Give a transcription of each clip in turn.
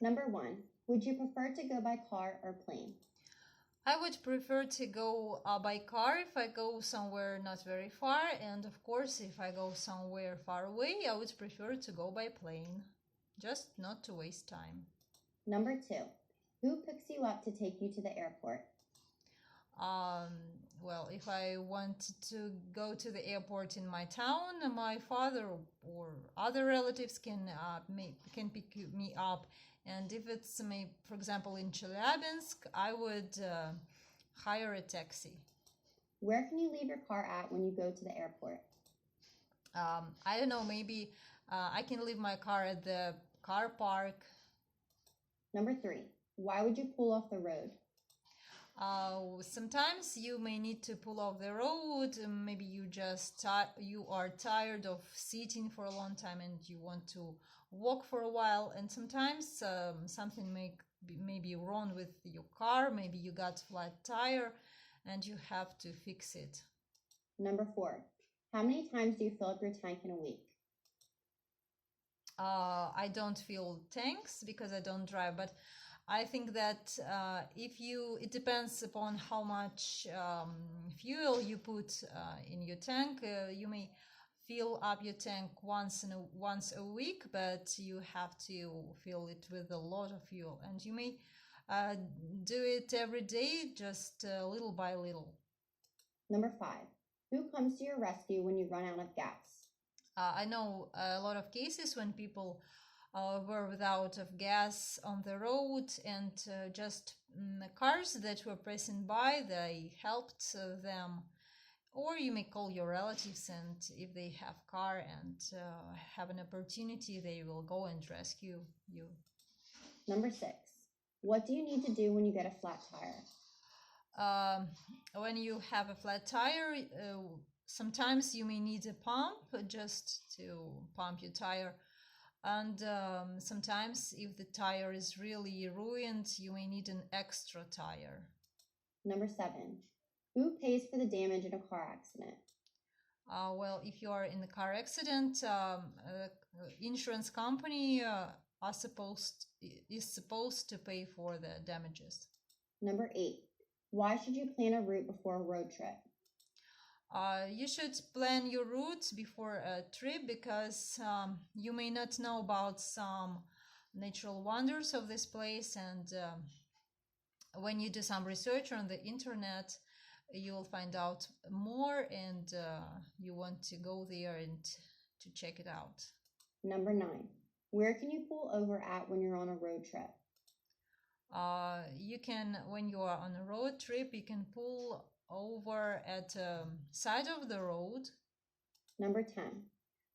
Number 1, would you prefer to go by car or plane? I would prefer to go by car if I go somewhere not very far, and of course, if I go somewhere far away, I would prefer to go by plane, just not to waste time. Number 2, who picks you up to take you to the airport? Well, if I want to go to the airport in my town, my father or other relatives can pick me up. And if it's, for example, in Chelyabinsk, I would hire a taxi. Where can you leave your car at when you go to the airport? I don't know, maybe I can leave my car at the car park. Number 3, why would you pull off the road? Sometimes you may need to pull off the road. Maybe you are tired of sitting for a long time and you want to walk for a while. And sometimes something may be wrong with your car. Maybe you got flat tire and you have to fix it. Number 4, how many times do you fill up your tank in a week? I don't fill tanks because I don't drive, but I think that it depends upon how much fuel you put in your tank. You may fill up your tank once a week, but you have to fill it with a lot of fuel, and you may do it every day, just little by little. Number 5, who comes to your rescue when you run out of gas? I know a lot of cases when people were without of gas on the road, and just cars that were passing by, they helped them. Or you may call your relatives, and if they have car and have an opportunity, they will go and rescue you. Number 6, what do you need to do when you get a flat tire? When you have a flat tire, sometimes you may need a pump just to pump your tire. And sometimes if the tire is really ruined, you may need an extra tire. Number 7, who pays for the damage in a car accident? Well, if you are in a car accident, insurance company is supposed to pay for the damages. Number 8, why should you plan a route before a road trip? You should plan your route before a trip because you may not know about some natural wonders of this place, and when you do some research on the internet, you will find out more, and you want to go there and to check it out. Number 9, where can you pull over at when you're on a road trip? You can, when you are on a road trip, you can pull over at the side of the road. Number 10,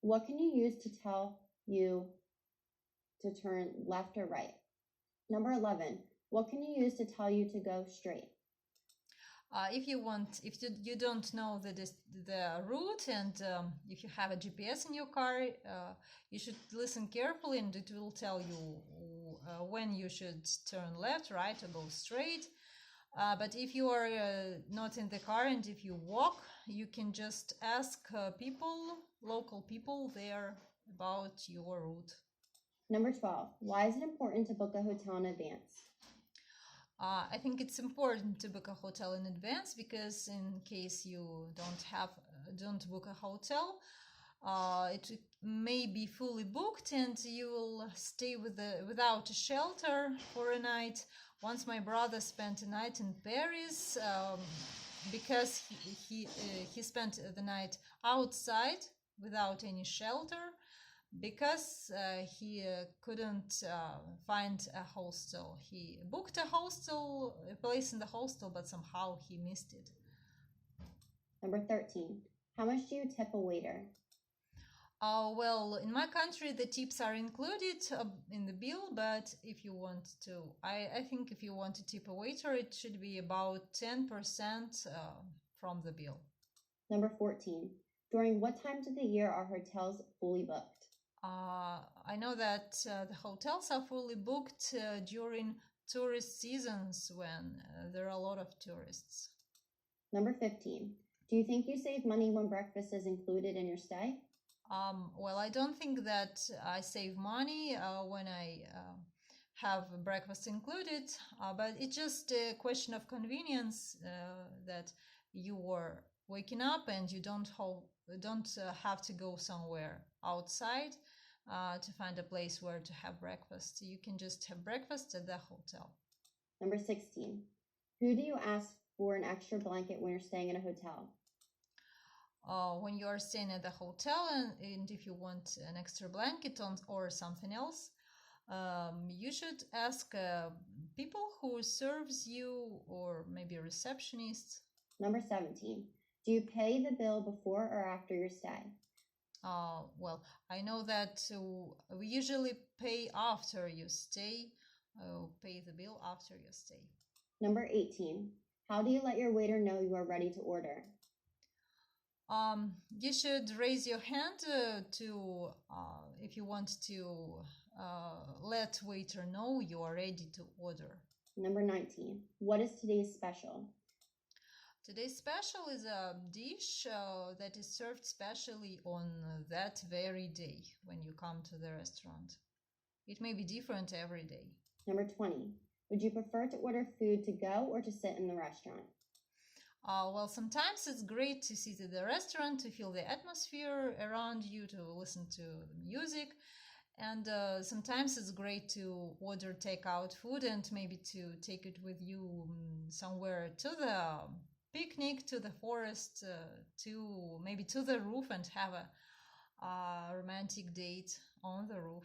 what can you use to tell you to turn left or right? Number 11, what can you use to tell you to go straight? If you don't know the route, and if you have a GPS in your car, you should listen carefully, and it will tell you when you should turn left, right, or go straight. But if you are not in the car and if you walk, you can just ask local people there about your route. Number 12, why is it important to book a hotel in advance? I think it's important to book a hotel in advance because in case you don't book a hotel, it may be fully booked and you will stay without a shelter for a night. Once my brother spent a night in Paris because he spent the night outside without any shelter because he couldn't find a hostel. He booked a place in the hostel, but somehow he missed it. Number 13, how much do you tip a waiter? Well, in my country, the tips are included in the bill, but if you want to, I think if you want to tip a waiter, it should be about 10% from the bill. Number 14, during what times of the year are hotels fully booked? I know that the hotels are fully booked during tourist seasons when there are a lot of tourists. Number 15, do you think you save money when breakfast is included in your stay? Well, I don't think that I save money when I have breakfast included, but it's just a question of convenience that you are waking up and you don't have to go somewhere outside to find a place where to have breakfast. You can just have breakfast at the hotel. Number 16. Who do you ask for an extra blanket when you're staying in a hotel? When you are staying at the hotel and if you want an extra blanket or something else, you should ask people who serves you or maybe a receptionist. Number 17. Do you pay the bill before or after your stay? Well, I know that we usually pay after you stay. Pay the bill after your stay. Number 18. How do you let your waiter know you are ready to order? You should raise your hand if you want to let waiter know you are ready to order. Number 19. What is today's special? Today's special is a dish that is served specially on that very day when you come to the restaurant. It may be different every day. Number 20. Would you prefer to order food to go or to sit in the restaurant? Well, sometimes it's great to sit at the restaurant, to feel the atmosphere around you, to listen to the music. And sometimes it's great to order takeout food and maybe to take it with you somewhere to the picnic, to the forest, maybe to the roof and have a romantic date on the roof.